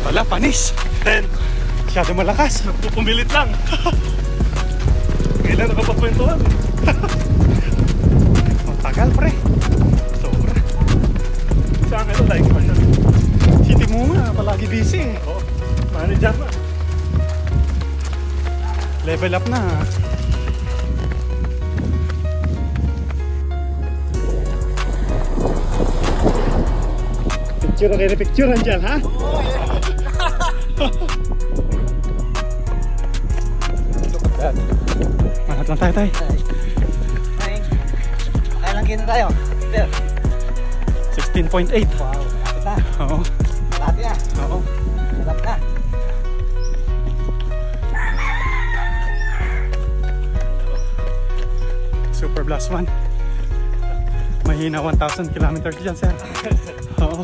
Wala, panis. 10. Masyado malakas. Pupumilit lang. Kailan nakapagkwentuhan? Tagal pre. Sobra. Sa akin ito, like pa siya. City mo nga, palagi busy. Oo. Manager na. Level up na. Picture kayo na picture dyan, ha? Look at that. Manat lang tayo, tay. Kailan kino tayo? 16.8. Wow, malapit na. Oo. Malapit na. Oo. Malapit na. Super Blast 1. Mahina 1,000 kilometers dyan, sir. Oo.